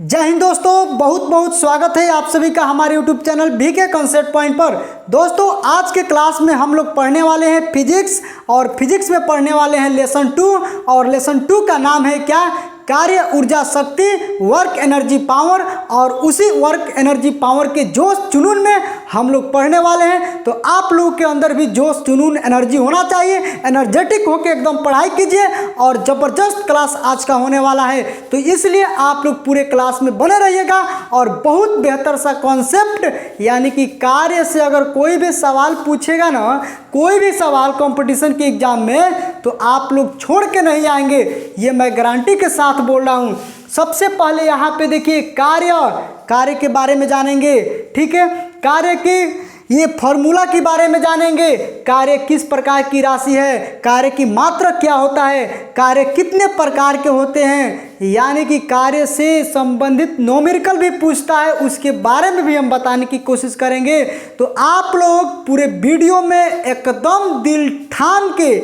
जय हिंद दोस्तों, बहुत बहुत स्वागत है आप सभी का हमारे YouTube channel BK concept point पर। दोस्तों आज के क्लास में हम लोग पढ़ने वाले हैं फिजिक्स, और फिजिक्स में पढ़ने वाले हैं लेसन 2। और लेसन 2 का नाम है क्या? कार्य ऊर्जा शक्ति, वर्क एनर्जी पावर। और उसी वर्क एनर्जी पावर के जोश जुनून में हम लोग पढ़ने वाले हैं। तो आप लोगों के अंदर भी जोश जुनून एनर्जी होना चाहिए, एनर्जेटिक होकर एकदम पढ़ाई कीजिए। और ज़बरदस्त क्लास आज का होने वाला है, तो इसलिए आप लोग पूरे क्लास में बने रहिएगा। और बहुत बेहतर सा कॉन्सेप्ट, यानी कि कार्य से अगर कोई भी सवाल पूछेगा ना, कोई भी सवाल कंपटीशन के एग्जाम में, तो आप लोग छोड़ के नहीं आएंगे, ये मैं गारंटी के साथ बोल रहा हूँ। सबसे पहले यहाँ पे देखिए कार्य के बारे में जानेंगे, ठीक है। कार्य की ये फॉर्मूला के बारे में जानेंगे, कार्य किस प्रकार की राशि है, कार्य की मात्रा क्या होता है, कार्य कितने प्रकार के होते हैं, यानी कि कार्य से संबंधित न्यूमेरिकल भी पूछता है, उसके बारे में भी हम बताने की कोशिश करेंगे। तो आप लोग पूरे वीडियो में एकदम दिल ठान के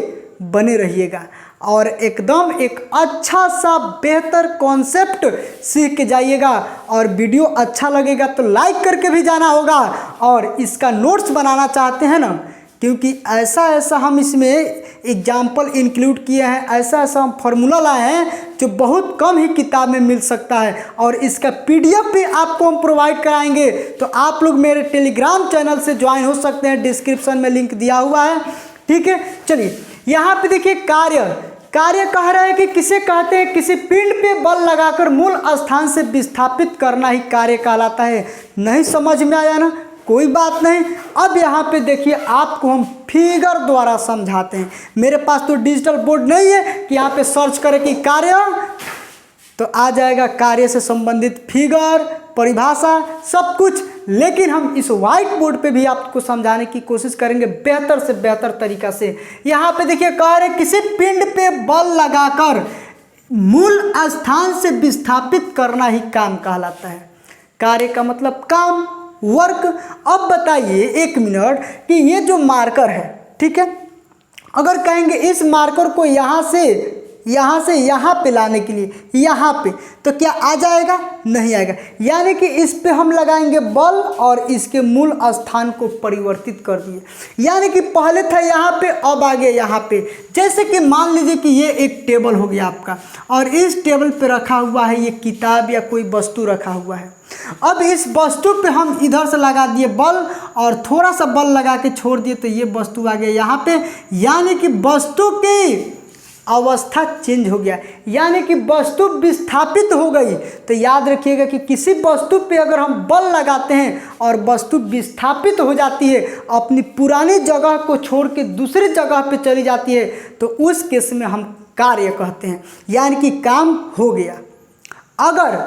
बने रहिएगा और एकदम एक अच्छा सा बेहतर कॉन्सेप्ट सीख के जाइएगा। और वीडियो अच्छा लगेगा तो लाइक करके भी जाना होगा। और इसका नोट्स बनाना चाहते हैं ना, क्योंकि ऐसा हम इसमें एग्जाम्पल इंक्लूड किए हैं, ऐसा हम फार्मूला लाए हैं जो बहुत कम ही किताब में मिल सकता है। और इसका PDF भी आपको हम प्रोवाइड कराएंगे। तो आप लोग मेरे टेलीग्राम चैनल से ज्वाइन हो सकते हैं, डिस्क्रिप्शन में लिंक दिया हुआ है, ठीक है। चलिए यहाँ पे देखिए कार्य कह रहा है कि किसे कहते हैं? किसी पिंड पे बल लगाकर मूल स्थान से विस्थापित करना ही कार्य कहलाता है। नहीं समझ में आया ना? कोई बात नहीं। अब यहाँ पे देखिए आपको हम फिगर द्वारा समझाते हैं। मेरे पास तो डिजिटल बोर्ड नहीं है कि यहाँ पे सर्च करें कि कार्य, तो आ जाएगा कार्य से संबंधित फिगर, परिभाषा, सब कुछ। लेकिन हम इस व्हाइट बोर्ड पे भी आपको समझाने की कोशिश करेंगे बेहतर से बेहतर तरीका से। यहाँ पे देखिए कार्य किसी पिंड पे बल लगाकर मूल स्थान से विस्थापित करना ही काम कहलाता है। कार्य का मतलब काम, वर्क। अब बताइए एक मिनट कि ये जो मार्कर है, ठीक है, अगर कहेंगे इस मार्कर को यहाँ से यहाँ पे लाने के लिए, यहाँ पे, तो क्या आ जाएगा? नहीं आएगा। यानी कि इस पे हम लगाएंगे बल और इसके मूल स्थान को परिवर्तित कर दिए। यानी कि पहले था यहाँ पे, अब आ गया यहाँ पे। जैसे कि मान लीजिए कि ये एक टेबल हो गया आपका, और इस टेबल पे रखा हुआ है ये किताब या कोई वस्तु रखा हुआ है। अब इस वस्तु पे हम इधर से लगा दिए बल और थोड़ा सा बल लगा के छोड़ दिए, तो ये वस्तु आ गया यहाँ पे। यानी कि वस्तु की अवस्था चेंज हो गया, यानी कि वस्तु विस्थापित हो गई। तो याद रखिएगा कि किसी वस्तु पे अगर हम बल लगाते हैं और वस्तु विस्थापित हो जाती है, अपनी पुरानी जगह को छोड़ के दूसरी जगह पे चली जाती है, तो उस केस में हम कार्य कहते हैं, यानी कि काम हो गया। अगर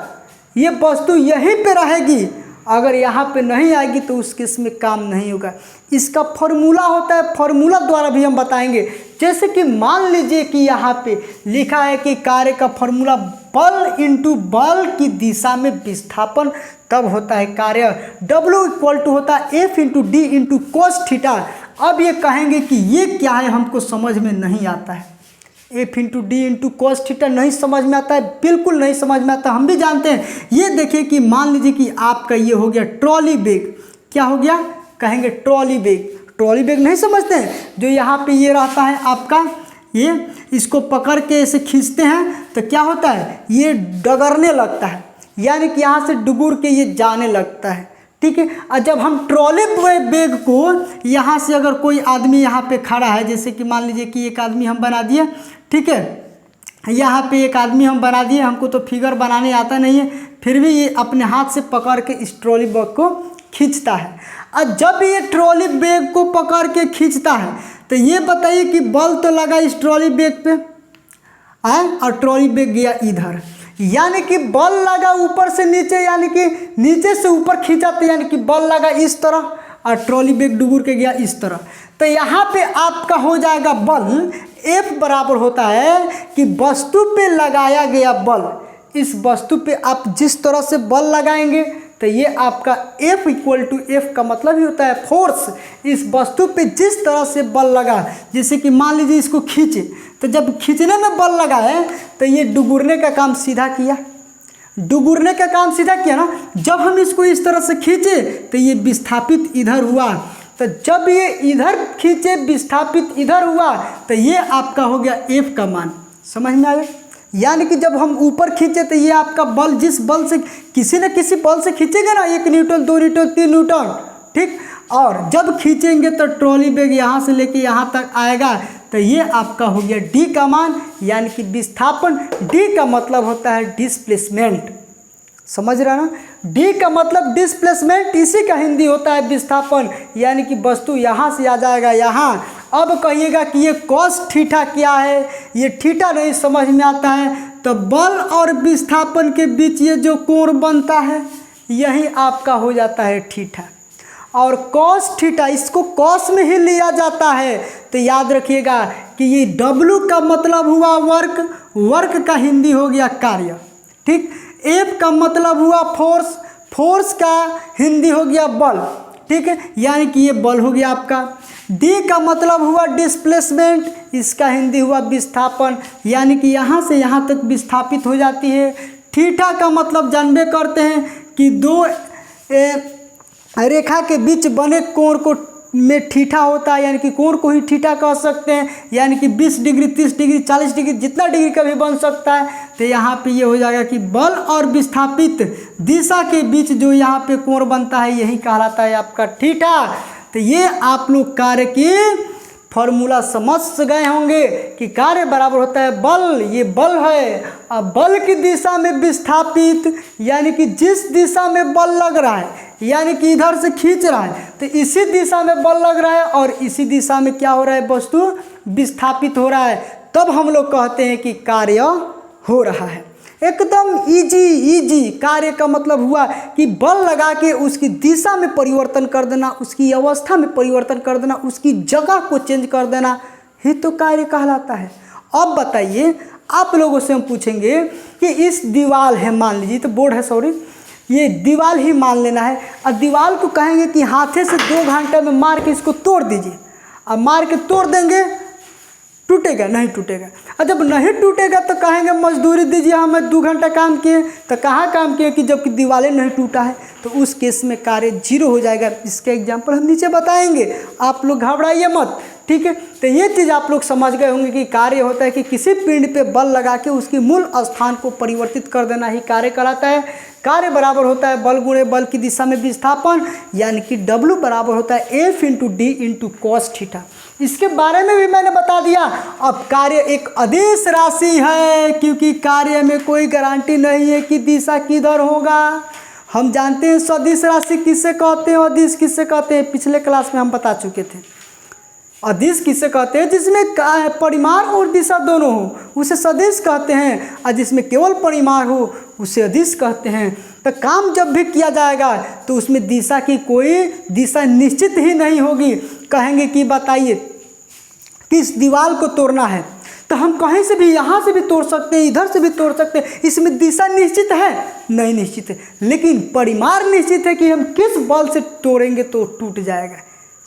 ये वस्तु यहीं पे रहेगी, अगर यहाँ पे नहीं आएगी, तो उस केस में काम नहीं होगा। इसका फॉर्मूला होता है, फॉर्मूला द्वारा भी हम बताएंगे। जैसे कि मान लीजिए कि यहाँ पे लिखा है कि कार्य का फॉर्मूला बल इंटू बल की दिशा में विस्थापन तब होता है कार्य। W इक्वल टू होता है F into D into cos theta. अब ये कहेंगे कि ये क्या है, हमको समझ में नहीं आता है। F into D into cos theta नहीं समझ में आता है, बिल्कुल नहीं समझ में आता, हम भी जानते हैं। ये देखिए कि मान लीजिए कि आपका ये हो गया ट्रॉली बैग। क्या हो गया? कहेंगे ट्रॉली बैग। ट्रॉली बैग नहीं समझते हैं? जो यहाँ पे ये रहता है आपका, ये इसको पकड़ के ऐसे खींचते हैं तो क्या होता है? ये डगरने लगता है, यानी कि यहाँ से डुबुर के ये जाने लगता है, ठीक है। और जब हम ट्रॉली बैग को यहाँ से, अगर कोई आदमी यहाँ पे खड़ा है, जैसे कि मान लीजिए कि एक आदमी हम बना दिए, ठीक है, यहाँ पे एक आदमी हम बना दिए, हमको तो फिगर बनाने आता नहीं है, फिर भी ये अपने हाथ से पकड़ के इस ट्रॉली बैग को खींचता है। और जब ये ट्रॉली बैग को पकड़ के खींचता है, तो ये बताइए कि बल तो लगा इस ट्रॉली बैग पे, और ट्रॉली बैग गया इधर, यानी कि बल लगा ऊपर से नीचे, यानी कि नीचे से ऊपर खींचा, तो यानी कि बल लगा इस तरह और ट्रॉली बैग डुबुर के गया इस तरह। तो यहाँ पे आपका हो जाएगा बल F बराबर होता है कि वस्तु पे लगाया गया बल, इस वस्तु पे आप जिस तरह से बल लगाएंगे, तो ये आपका F इक्वल टू F का मतलब ही होता है फोर्स। इस वस्तु पे जिस तरह से बल लगा, जैसे कि मान लीजिए इसको खींचे, तो जब खींचने में बल लगा है तो ये डुबुरने का काम सीधा किया, डुबुरने का काम सीधा किया ना। जब हम इसको इस तरह से खींचे तो ये विस्थापित इधर हुआ, तो जब ये इधर खींचे विस्थापित इधर हुआ तो ये आपका हो गया F का मान। समझ में आया? यानी कि जब हम ऊपर खींचे तो ये आपका बल, जिस बल से किसी न किसी बल से खींचेगा ना, 1 न्यूटन 2 न्यूटन 3 न्यूटन, ठीक। और जब खींचेंगे तो ट्रॉली बैग यहाँ से लेके यहाँ तक आएगा, तो ये आपका हो गया D का मान, यानी कि विस्थापन। D का मतलब होता है डिस्प्लेसमेंट। समझ रहे ना? D का मतलब डिस्प्लेसमेंट, इसी का हिंदी होता है विस्थापन। यानी कि वस्तु यहाँ से आ जाएगा यहाँ। अब कहिएगा कि ये cos थीटा क्या है, ये थीटा नहीं समझ में आता है, तो बल और विस्थापन के बीच ये जो कोण बनता है यही आपका हो जाता है थीटा। और cos थीटा इसको cos में ही लिया जाता है, तो याद रखिएगा कि ये W का मतलब हुआ वर्क, वर्क का हिंदी हो गया कार्य, ठीक। F का मतलब हुआ फोर्स, फोर्स का हिंदी हो गया बल, ठीक है, यानी कि ये बल हो गया आपका। D का मतलब हुआ डिस्प्लेसमेंट, इसका हिंदी हुआ विस्थापन, यानी कि यहाँ से यहाँ तक विस्थापित हो जाती है। थीटा का मतलब जानबे करते हैं कि दो रेखा के बीच बने कोण को में थीटा होता है, यानी कि कोण को ही थीटा कह सकते हैं। यानी कि 20 डिग्री 30 डिग्री 40 डिग्री जितना डिग्री का भी बन सकता है। तो यहाँ पे ये हो जाएगा कि बल और विस्थापित दिशा के बीच जो यहाँ पे कोण बनता है यही कहलाता है आपका थीटा। तो ये आप लोग कार्य की फॉर्मूला समझ गए होंगे कि कार्य बराबर होता है बल, ये बल है। अब बल की दिशा में विस्थापित, यानी कि जिस दिशा में बल लग रहा है, यानी कि इधर से खींच रहा है तो इसी दिशा में बल लग रहा है, और इसी दिशा में क्या हो रहा है, वस्तु विस्थापित हो रहा है। तब हम लोग कहते हैं कि कार्य हो रहा है। एकदम इजी कार्य का मतलब हुआ कि बल लगा के उसकी दिशा में परिवर्तन कर देना, उसकी अवस्था में परिवर्तन कर देना, उसकी जगह को चेंज कर देना ही तो कार्य कहलाता है। अब बताइए, आप लोगों से हम पूछेंगे कि इस दीवार है, मान लीजिए, तो बोर्ड है, सॉरी, ये दीवार ही मान लेना है। और दीवार को कहेंगे कि हाथे से 2 घंटे में मार के इसको तोड़ दीजिए। अब मार के तोड़ देंगे, टूटेगा? नहीं टूटेगा। और जब नहीं टूटेगा तो कहेंगे मजदूरी दीजिए, हमें 2 घंटा काम किए, तो कहाँ काम किए कि जबकि दीवारें नहीं टूटा है, तो उस केस में कार्य 0 हो जाएगा। इसके एग्जाम्पल हम नीचे बताएंगे, आप लोग घबराइए मत, ठीक है। तो ये चीज़ आप लोग समझ गए होंगे कि कार्य होता है कि किसी पिंड पे बल लगा के उसके मूल स्थान को परिवर्तित कर देना ही कार्य कहलाता है। कार्य बराबर होता है बल गुणे बल की दिशा में विस्थापन, यानी कि W बराबर होता है F into D into cos theta. इसके बारे में भी मैंने बता दिया। अब कार्य एक अदिश राशि है, क्योंकि कार्य में कोई गारंटी नहीं है कि दिशा किधर होगा। हम जानते हैं सदिश राशि किससे कहते हैं, अदिश किससे कहते हैं, पिछले क्लास में हम बता चुके थे। अदिश किसे कहते हैं? जिसमें परिमाण और दिशा दोनों हो उसे सदिश कहते हैं, और जिसमें केवल परिमाण हो उसे अदिश कहते हैं। तो काम जब भी किया जाएगा तो उसमें दिशा की कोई दिशा निश्चित ही नहीं होगी। कहेंगे कि बताइए किस दीवार को तोड़ना है, तो हम कहीं से भी, यहाँ से भी तोड़ सकते हैं, इधर से भी तोड़ सकते हैं। इसमें दिशा निश्चित है? नहीं निश्चित है, लेकिन परिमाण निश्चित है कि हम किस बल से तोड़ेंगे तो टूट जाएगा।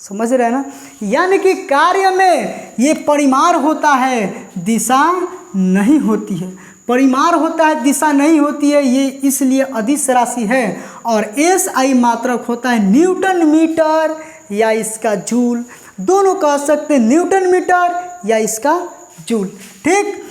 समझ रहे हैं ना? यानी कि कार्य में ये परिमाण होता है, दिशा नहीं होती है। परिमाण होता है, दिशा नहीं होती है, ये इसलिए अदिश राशि है। और SI मात्रक होता है न्यूटन मीटर या इसका जूल, दोनों कह सकते हैं, न्यूटन मीटर या इसका जूल, ठीक।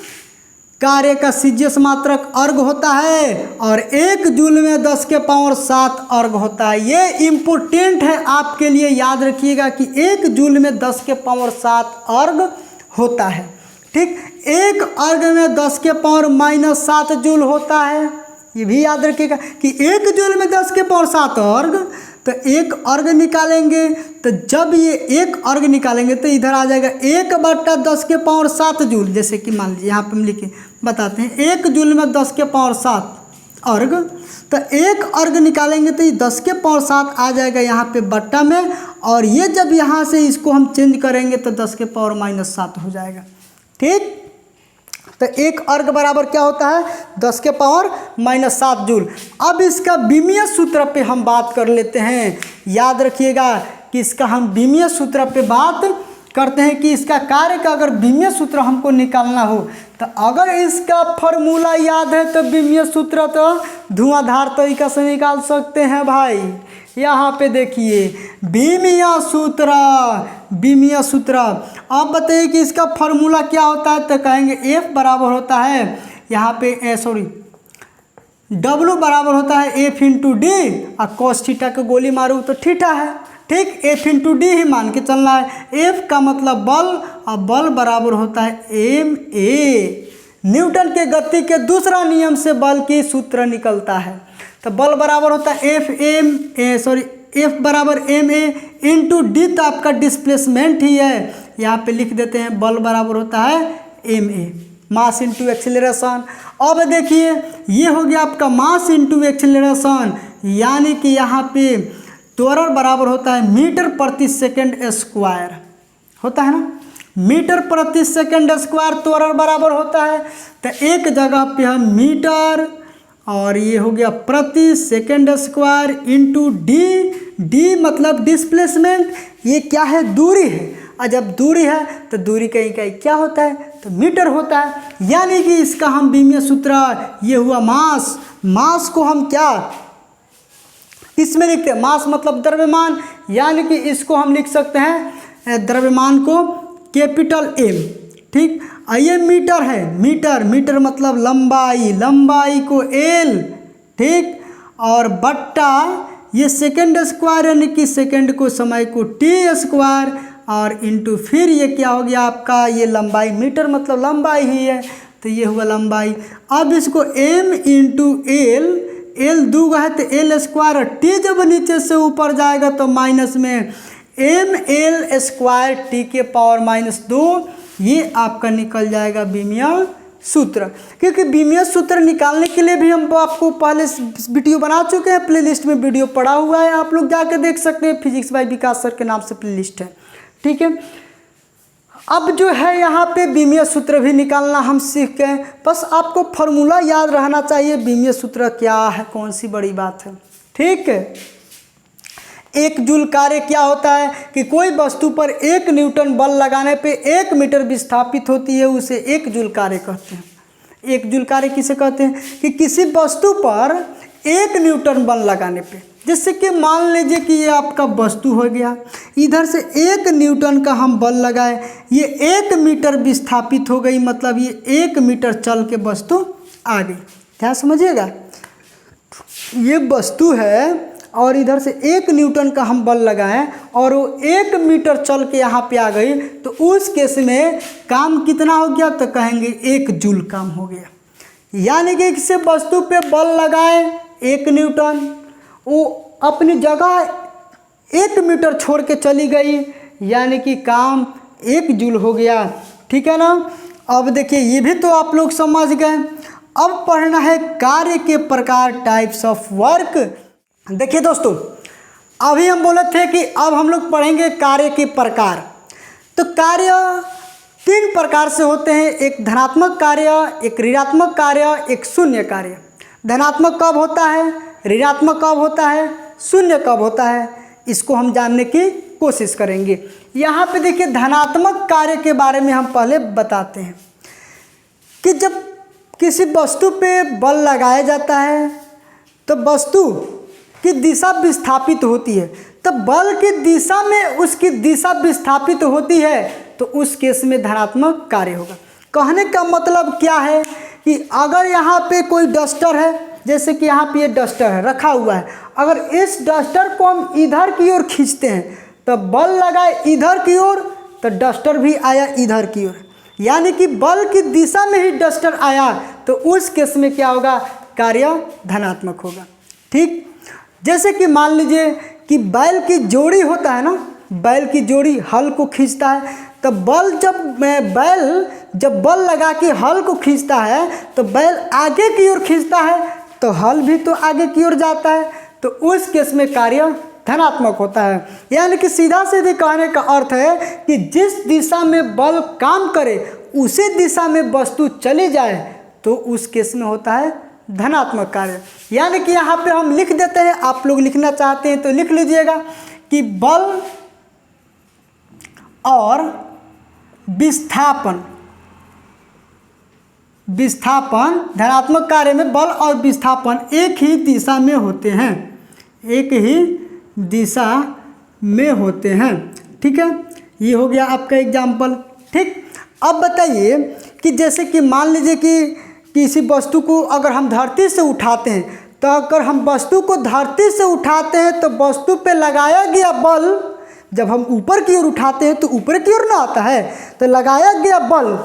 कार्य का सीजियस मात्रक अर्ग होता है, और 1 जूल में 10 के पावर 7 अर्ग होता है। ये इम्पोर्टेंट है आपके लिए, याद रखिएगा कि 1 जूल में 10 के पावर 7 अर्ग होता है, ठीक। 1 अर्ग में 10 के पावर -7 जूल होता है, ये भी याद रखिएगा कि 1 जूल में 10 के पावर 7 अर्ग। तो 1 अर्ग निकालेंगे, तो जब ये 1 अर्ग निकालेंगे तो इधर आ जाएगा 1/10 के पावर 7 जूल। जैसे कि मान लीजिए यहाँ पे हम लिखे बताते हैं 1 जूल में 10 के पावर 7 अर्ग, तो 1 अर्ग निकालेंगे तो ये 10 के पावर 7 आ जाएगा यहाँ पे बट्टा में, और ये जब यहाँ से इसको हम चेंज करेंगे तो 10 के पावर -7 हो जाएगा, ठीक। तो 1 अर्ग बराबर क्या होता है? 10 के पावर -7 जूल। अब इसका बीमीय सूत्र पे हम बात कर लेते हैं। याद रखिएगा कि इसका हम बीमीय सूत्र पे बात करते हैं कि इसका कार्य का अगर विमीय सूत्र हमको निकालना हो, तो अगर इसका फॉर्मूला याद है तो विमीय सूत्र तो धुआंधार तरीका से निकाल सकते हैं भाई। यहाँ पे देखिए विमीय सूत्र, विमीय सूत्र। आप बताइए कि इसका फॉर्मूला क्या होता है, तो कहेंगे F बराबर होता है यहाँ पे W बराबर होता है F इंटू डी, और cos थीटा को गोली मारूँ तो थीटा है, ठीक। F इंटू डी ही मान के चलना है। F का मतलब बल, और बल बराबर होता है ma। न्यूटन के गति के दूसरा नियम से बल की सूत्र निकलता है। तो बल बराबर होता है F बराबर ma इंटू डी, तो आपका डिस्प्लेसमेंट ही है। यहाँ पे लिख देते हैं बल बराबर होता है ma, मास इंटू एक्सेलरेशन। अब देखिए ये हो गया आपका मास इंटू एक्सेलरेशन, यानी कि यहाँ पे त्वरण बराबर होता है मीटर प्रति सेकंड स्क्वायर, होता है ना, मीटर प्रति सेकंड स्क्वायर त्वरण बराबर होता है। तो एक जगह पे हम मीटर, और ये हो गया प्रति second square into D, D मतलब डिस्प्लेसमेंट, ये क्या है, दूरी है, और जब दूरी है तो दूरी का इकाई क्या होता है, तो मीटर होता है। यानी कि इसका हम विमीय सूत्र, ये हुआ मास, मास को हम क्या किसमें लिखते हैं, मास मतलब द्रव्यमान, यानी कि इसको हम लिख सकते हैं द्रव्यमान को कैपिटल M, ठीक। ये मीटर है, मीटर, मीटर मतलब लंबाई, लंबाई को L, ठीक, और बट्टा ये सेकंड स्क्वायर, यानी कि सेकंड को समय को T स्क्वायर, और इंटू फिर ये क्या हो गया आपका, ये लंबाई, मीटर मतलब लंबाई ही है, तो ये हुआ लंबाई। अब इसको M इंटू L, L दूगा है तो L स्क्वायर, और T जब नीचे से ऊपर जाएगा तो माइनस में ml स्क्वायर टी के पावर -2, ये आपका निकल जाएगा विमीय सूत्र। क्योंकि विमीय सूत्र निकालने के लिए भी हम आपको पहले वीडियो बना चुके हैं, प्लेलिस्ट में वीडियो पड़ा हुआ है, आप लोग जाकर देख सकते हैं, फिजिक्स बाय विकास सर के नाम से प्लेलिस्ट है, ठीक है। अब जो है यहाँ पे विमीय सूत्र भी निकालना हम सीख गए, बस आपको फॉर्मूला याद रहना चाहिए विमीय सूत्र क्या है, कौन सी बड़ी बात है, ठीक है। एक जूल कार्य क्या होता है कि कोई वस्तु पर 1 न्यूटन बल लगाने पे 1 मीटर विस्थापित होती है, उसे 1 जूल कार्य कहते हैं। 1 जूल कार्य किसे कहते हैं कि किसी वस्तु पर 1 न्यूटन बल लगाने पे, जैसे कि मान लीजिए कि ये आपका वस्तु हो गया, इधर से 1 न्यूटन का हम बल लगाए, ये 1 मीटर विस्थापित हो गई, मतलब ये 1 मीटर चल के वस्तु आ गई। क्या समझिएगा, ये वस्तु है और इधर से 1 न्यूटन का हम बल लगाएं और वो 1 मीटर चल के यहाँ पे आ गई, तो उस केस में काम कितना हो गया, तो कहेंगे 1 जूल काम हो गया। यानी कि किसी वस्तु पे बल लगाएं 1 न्यूटन, वो अपनी जगह 1 मीटर छोड़ के चली गई, यानी कि काम 1 जूल हो गया, ठीक है ना। अब देखिए ये भी तो आप लोग समझ गए। अब पढ़ना है कार्य के प्रकार, टाइप्स ऑफ वर्क। देखिए दोस्तों, अभी हम बोले थे कि अब हम लोग पढ़ेंगे कार्य के प्रकार। तो कार्य 3 प्रकार से होते हैं, एक धनात्मक कार्य, एक ऋणात्मक कार्य, एक शून्य कार्य। धनात्मक कब होता है, ऋणात्मक कब होता है, शून्य कब होता है, इसको हम जानने की कोशिश करेंगे। यहाँ पे देखिए धनात्मक कार्य के बारे में हम पहले बताते हैं कि जब किसी वस्तु पे बल लगाया जाता है तो वस्तु की दिशा विस्थापित होती है, तो बल की दिशा में उसकी दिशा विस्थापित होती है, तो उस केस में धनात्मक कार्य होगा। कहने का मतलब क्या है कि अगर यहाँ पे कोई डस्टर है, जैसे कि यहाँ पे ये डस्टर है रखा हुआ है, अगर इस डस्टर को हम इधर की ओर खींचते हैं तो बल लगाए इधर की ओर, तो डस्टर भी आया इधर की ओर, यानी कि बल की दिशा में ही डस्टर आया, तो उस केस में क्या होगा, कार्य धनात्मक होगा, ठीक। जैसे कि मान लीजिए कि बैल की जोड़ी होता है ना, बैल की जोड़ी हल को खींचता है, तो बैल जब बल लगा के हल को खींचता है तो बैल आगे की ओर खींचता है, तो हल भी तो आगे की ओर जाता है, तो उस केस में कार्य धनात्मक होता है। यानी कि सीधा सीधे कहने का अर्थ है कि जिस दिशा में बल काम करे उसी दिशा में वस्तु चली जाए, तो उस केस में होता है धनात्मक कार्य। यानी कि यहाँ पे हम लिख देते हैं, आप लोग लिखना चाहते हैं तो लिख लीजिएगा कि बल और विस्थापन। विस्थापन, धनात्मक कार्य में बल और विस्थापन एक ही दिशा में होते हैं, एक ही दिशा में होते हैं। ठीक है, ये हो गया आपका एग्जाम्पल। ठीक, अब बताइए कि जैसे कि मान लीजिए कि किसी वस्तु को अगर हम धरती से उठाते हैं, तो अगर हम वस्तु को धरती से उठाते हैं तो वस्तु पे लगाया गया बल, जब हम ऊपर की ओर उठाते हैं तो ऊपर की ओर ना आता है, तो लगाया गया बल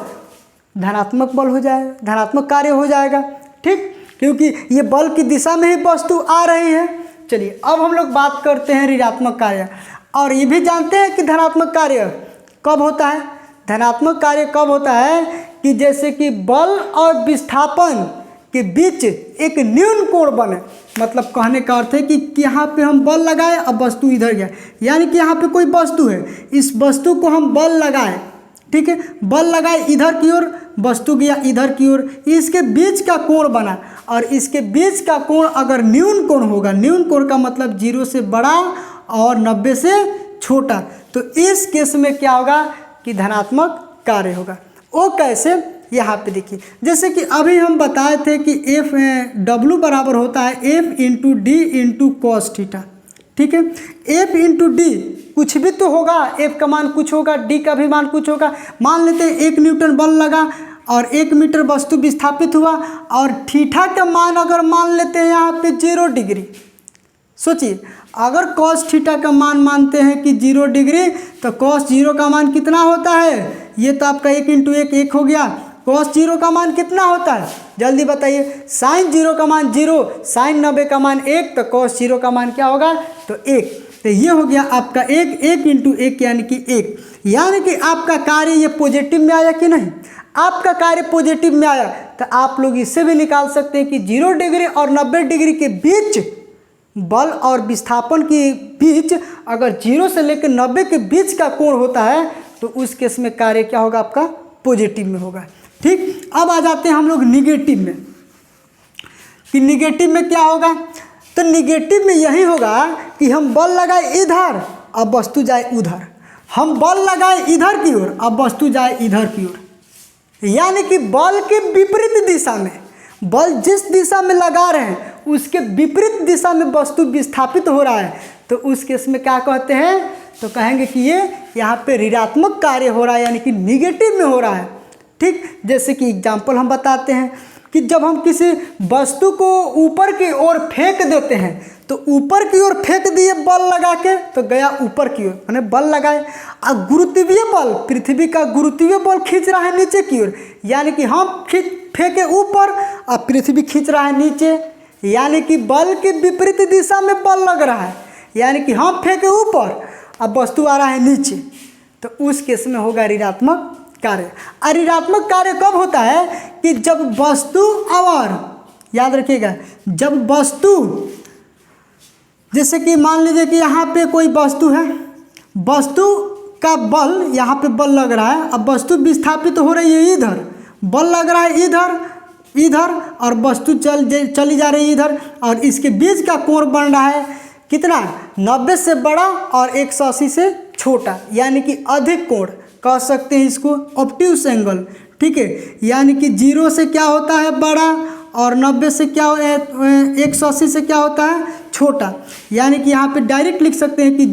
धनात्मक बल हो जाएगा, धनात्मक कार्य हो जाएगा। ठीक, क्योंकि ये बल की दिशा में ही वस्तु आ रही है। चलिए अब हम लोग बात करते हैं ऋणात्मक कार्य। और ये भी जानते हैं कि धनात्मक कार्य कब होता है। धनात्मक कार्य कब होता है कि जैसे कि बल और विस्थापन के बीच एक न्यून कोण बने। मतलब कहने का अर्थ है कि यहाँ पे हम बल लगाए, अब वस्तु इधर गया, यानी कि यहाँ पे कोई वस्तु है, इस वस्तु को हम बल लगाए, ठीक है, बल लगाए इधर की ओर, वस्तु गया इधर की ओर, इसके बीच का कोण बना, और इसके बीच का कोण अगर न्यून कोण होगा, न्यून कोण का मतलब 0 से बड़ा और 90 से छोटा, तो इस केस में क्या होगा कि धनात्मक कार्य होगा। वो कैसे, यहाँ पे देखिए, जैसे कि अभी हम बताए थे कि एफ डब्लू बराबर होता है F into D into cos theta. ठीक है, एफ इंटू डी कुछ भी तो होगा, एफ का मान कुछ होगा, डी का भी मान कुछ होगा। मान लेते हैं 1 न्यूटन बल लगा और 1 मीटर वस्तु विस्थापित हुआ, और थीटा का मान अगर मान लेते हैं यहाँ पे 0 डिग्री। सोचिए, अगर कॉस थीटा का मान मानते हैं कि 0 डिग्री, तो कॉस 0 का मान कितना होता है, ये तो आपका 1 इंटू 1 1 हो गया। कॉस 0 का मान कितना होता है, जल्दी बताइए। साइन 0 का मान 0, साइन 90 का मान 1, तो कॉस 0 का मान क्या होगा, तो 1। तो ये हो गया आपका 1 इंटू 1 यानी कि 1। यानी कि आपका कार्य ये पॉजिटिव में आया कि नहीं, आपका कार्य पॉजिटिव में आया, तो आप लोग इससे भी निकाल सकते हैं कि 0 डिग्री और 90 डिग्री के बीच बल और विस्थापन के बीच अगर 0 से लेकर 90 के बीच का कोण होता है, तो उस केस में कार्य क्या होगा, आपका पॉजिटिव में होगा। ठीक, अब आ जाते हैं हम लोग निगेटिव में, कि निगेटिव में क्या होगा। तो निगेटिव में यही होगा कि हम बल लगाए इधर, अब वस्तु जाए उधर, हम बल लगाए इधर की ओर, अब वस्तु जाए इधर की ओर। यानी कि बल के विपरीत दिशा में, बल जिस दिशा में लगा रहे हैं उसके विपरीत दिशा में वस्तु विस्थापित हो रहा है, तो उस केस में क्या कहते हैं, तो कहेंगे कि ये यहाँ पे ऋणात्मक कार्य हो रहा है, यानी कि निगेटिव में हो रहा है। ठीक, जैसे कि एग्जाम्पल हम बताते हैं कि जब हम किसी वस्तु को ऊपर की ओर फेंक देते हैं, तो ऊपर की ओर फेंक दिए बल लगा के, तो गया ऊपर की ओर, मैंने बल लगाए, और गुरुत्वीय बल, पृथ्वी का गुरुत्वीय बल खींच रहा है नीचे की ओर, यानी कि हम फेंके ऊपर और पृथ्वी खींच रहा है नीचे, यानी कि बल के विपरीत दिशा में बल लग रहा है, यानी कि हम फेंके ऊपर अब वस्तु आ रहा है नीचे, तो उस केस में होगा ऋणात्मक कार्य। और ऋणात्मक कार्य कब होता है कि जब वस्तु, और याद रखिएगा, जब वस्तु, जैसे कि मान लीजिए कि यहाँ पे कोई वस्तु है, वस्तु का बल, यहाँ पे बल लग रहा है, अब वस्तु विस्थापित हो रही है इधर, बल लग रहा है इधर इधर, और वस्तु चली जा रही है इधर, और इसके बीच का कोण बन रहा है कितना, 90 से बड़ा और 180 से छोटा, यानी कि अधिक कोण कह सकते हैं इसको, ऑब्ट्यूस एंगल। ठीक है, यानी कि 0 से क्या होता है, बड़ा, और 90 से क्या, 180 से क्या होता है, छोटा। यानी कि यहाँ पे डायरेक्ट लिख सकते हैं कि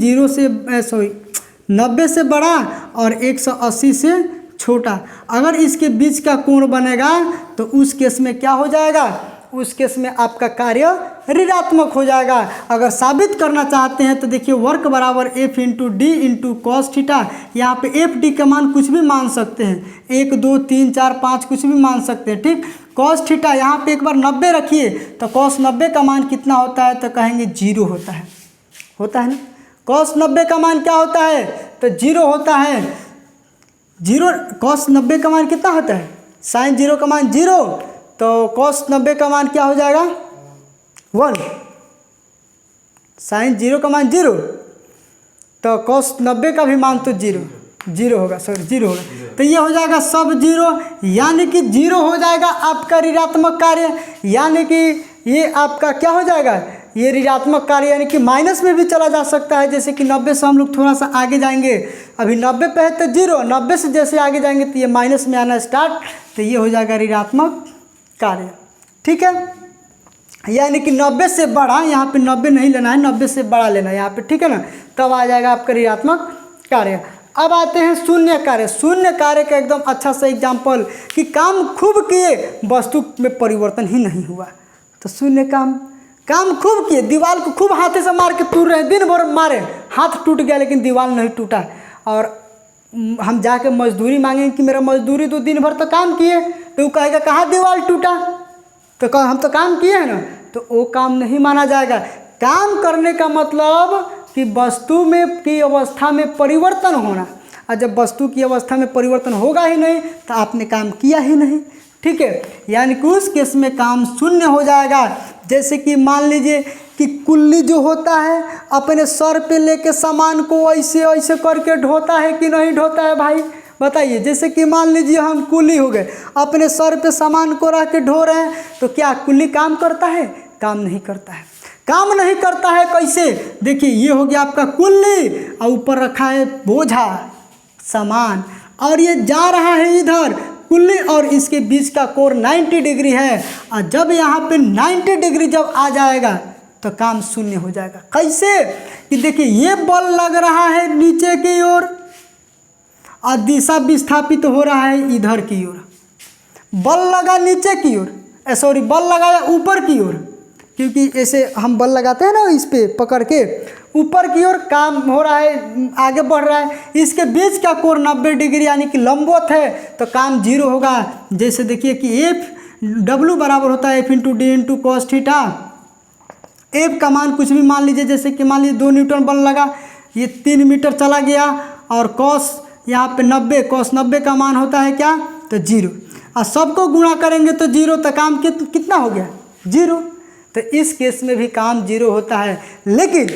90 से बड़ा और 180 से छोटा। अगर इसके बीच का कोण बनेगा तो उस केस में क्या हो जाएगा, उस केस में आपका कार्य ऋणात्मक हो जाएगा। अगर साबित करना चाहते हैं तो देखिए, वर्क बराबर F into D into cos theta. यहाँ पे एफ डी का मान कुछ भी मान सकते हैं, 1 2 3 4 5 कुछ भी मान सकते हैं। ठीक, कॉस थीटा यहाँ पे एक बार 90 रखिए, तो कॉस 90 का मान कितना होता है, तो कहेंगे 0 होता है, होता है ना। कॉस 90 का मान क्या होता है, तो 0 होता है। 0, कॉस 90 का मान कितना होता है, साइन 0 का मान 0, तो कॉस 90 का मान क्या हो जाएगा, 1। साइन 0 का मान 0, तो कॉस 90 का भी मान तो 0 होगा, सॉरी 0 होगा, तो ये हो जाएगा सब 0, यानी कि 0 हो जाएगा आपका ऋणात्मक कार्य। यानी कि ये आपका क्या हो जाएगा, ये ऋणात्मक कार्य यानी कि माइनस में भी चला जा सकता है। जैसे कि 90 से हम लोग थोड़ा सा आगे जाएंगे, अभी 90 पे है तो 0, 90 से जैसे आगे जाएंगे तो ये माइनस में आना स्टार्ट, तो ये हो जाएगा ऋणात्मक कार्य। ठीक है, यानी कि 90 से बड़ा, यहाँ पे 90 नहीं लेना है, 90 से बड़ा लेना है यहाँ पे। ठीक है ना, तब आ जाएगा आपका ऋणात्मक कार्य। अब आते हैं शून्य कार्य। शून्य कार्य का एकदम अच्छा सा एग्जाम्पल कि काम खूब किए, वस्तु में परिवर्तन ही नहीं हुआ। तो शून्य काम खूब किए, दीवार को खूब हाथे से मार के तोड़ रहे हैं, दिन भर मारे, हाथ टूट गया लेकिन दीवार नहीं टूटा। और हम जाके मजदूरी मांगेंगे कि मेरा मजदूरी, तो दिन भर तो काम किए, तो वो कहेगा कहाँ दीवार टूटा, तो हम तो काम किए हैं ना, तो वो काम नहीं माना जाएगा। काम करने का मतलब कि वस्तु में की अवस्था में परिवर्तन होना, और जब वस्तु की अवस्था में परिवर्तन होगा ही नहीं तो आपने काम किया ही नहीं। ठीक है, यानी कि उस केस में काम शून्य हो जाएगा। जैसे कि मान लीजिए कि कुल्ली जो होता है अपने सर पे लेके सामान को ऐसे ऐसे करके ढोता है कि नहीं ढोता है भाई, बताइए। जैसे कि मान लीजिए हम कुल्ली हो गए, अपने सर पे सामान को रख के ढो रहे हैं, तो क्या कुल्ली काम करता है? काम नहीं करता है। काम नहीं करता है कैसे? देखिए, ये हो गया आपका कुल्ली और ऊपर रखा है बोझा सामान, और ये जा रहा है इधर कुल्ली, और इसके बीच का कोण 90 डिग्री है, और जब यहाँ पे 90 डिग्री जब आ जाएगा तो काम शून्य हो जाएगा। कैसे? कि देखिए, ये बल लग रहा है नीचे की ओर और दिशा विस्थापित हो रहा है इधर की ओर। बल लगा नीचे की ओर, सॉरी बल लगाया ऊपर की ओर, क्योंकि ऐसे हम बल लगाते हैं ना इस पे पकड़ के, ऊपर की ओर काम हो रहा है, आगे बढ़ रहा है। इसके बीच का कोण 90 डिग्री यानी कि लंबवत है, तो काम 0 होगा। जैसे देखिए कि W बराबर होता है F into D into cos theta. F का मान कुछ भी मान लीजिए, जैसे कि मान लीजिए 2 न्यूटन बल लगा, ये 3 मीटर चला गया, और कॉस यहाँ पे 90, कॉस 90 का मान होता है क्या? तो 0, और सबको गुणा करेंगे तो 0, तो काम कितना हो गया? 0। तो इस केस में भी काम 0 होता है। लेकिन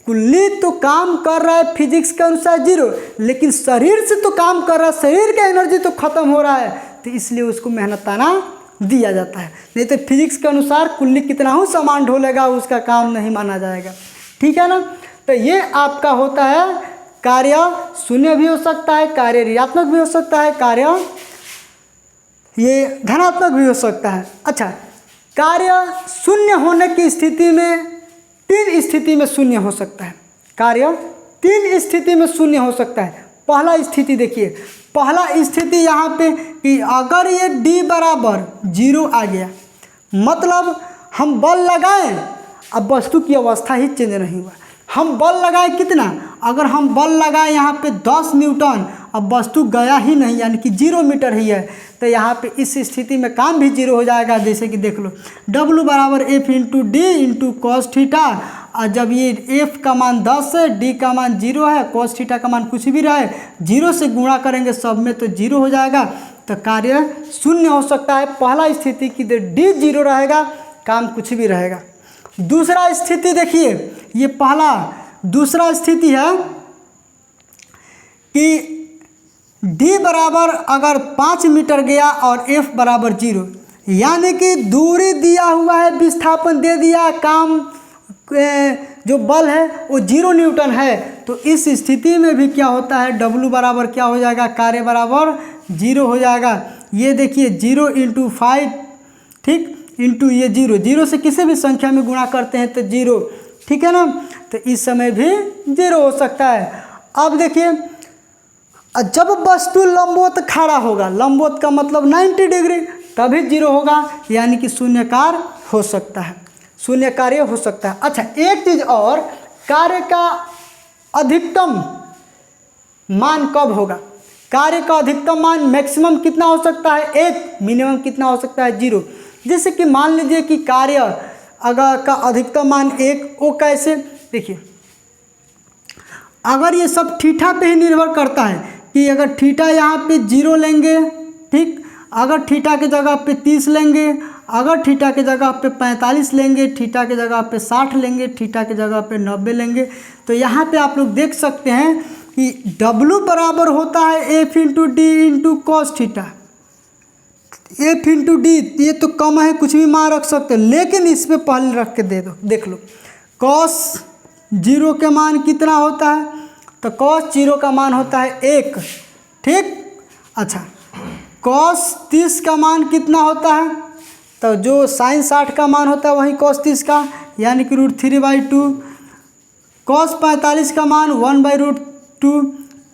कुल्ली तो काम कर रहा है फिजिक्स के अनुसार 0, लेकिन शरीर से तो काम कर रहा है, शरीर का एनर्जी तो खत्म हो रहा है, तो इसलिए उसको मेहनताना दिया जाता है। नहीं तो फिजिक्स के अनुसार कुल्ली कितना हो सामान ढोलेगा, उसका काम नहीं माना जाएगा। ठीक है ना, तो ये आपका होता है कार्य शून्य भी हो सकता है, कार्य ऋणात्मक भी हो सकता है, कार्य ये धनात्मक भी हो सकता है। अच्छा, कार्य शून्य होने की स्थिति में 3 स्थिति में शून्य हो सकता है। कार्य 3 स्थिति में शून्य हो सकता है। पहला स्थिति देखिए, पहला स्थिति यहाँ पे कि अगर ये D बराबर 0 आ गया, मतलब हम बल लगाएं, अब वस्तु की अवस्था ही चेंज नहीं हुआ। हम बल लगाए कितना? अगर हम बल लगाए यहाँ पे 10 न्यूटन, अब वस्तु गया ही नहीं, यानी कि 0 मीटर ही है, तो यहाँ पे इस स्थिति में काम भी 0 हो जाएगा। जैसे कि देख लो, W बराबर F into D into cos theta, और जब ये F का मान 10 है, D का मान 0 है, कॉस थीटा का मान कुछ भी रहे, 0 से गुणा करेंगे सब में तो 0 हो जाएगा। तो कार्य शून्य हो सकता है। पहला स्थिति की D 0 रहेगा, काम कुछ भी रहेगा। दूसरा स्थिति देखिए, ये पहला, दूसरा स्थिति है कि D बराबर अगर 5 मीटर गया और F बराबर 0, यानी कि दूरी दिया हुआ है, विस्थापन दे दिया, काम जो बल है वो 0 न्यूटन है, तो इस स्थिति में भी क्या होता है? W बराबर क्या हो जाएगा? कार्य बराबर 0 हो जाएगा। ये देखिए 0 इंटू 5, ठीक, इंटू ये 0, 0 से किसी भी संख्या में गुणा करते हैं तो 0, ठीक है ना, तो इस समय भी 0 हो सकता है। अब देखिए, जब वस्तु लंबवत खड़ा होगा, लंबवत का मतलब 90 डिग्री, तभी 0 होगा, यानी कि शून्य कार्य हो सकता है, शून्य कार्य हो सकता है। अच्छा, एक चीज़ और, कार्य का अधिकतम मान कब होगा? कार्य का अधिकतम मान मैक्सिमम कितना हो सकता है? 1, मिनिमम कितना हो सकता है? 0। जैसे कि मान लीजिए कि कार्य अगर का अधिकतम मान 1, वो कैसे? देखिए, अगर ये सब थीटा पे ही निर्भर करता है कि अगर थीटा यहाँ पे 0 लेंगे, ठीक, अगर थीटा के जगह पे 30 लेंगे, अगर थीटा के जगह पे 45 लेंगे, थीटा के जगह पे 60 लेंगे, थीटा के जगह पे 90 लेंगे, तो यहाँ पे आप लोग देख सकते हैं कि W बराबर होता है F into D into cos theta. F into D ये तो कम है, कुछ भी मान रख सकते हो, लेकिन इस पर पहले रख के दे दो, देख लो कॉस 0 के मान कितना होता है? तो कॉस 0 का मान होता है 1, ठीक। अच्छा, कॉस 30 का मान कितना होता है? तो जो साइन 60 का मान होता है वही कॉस 30 का, यानी कि √3/2। कॉस 45 का मान 1/√2।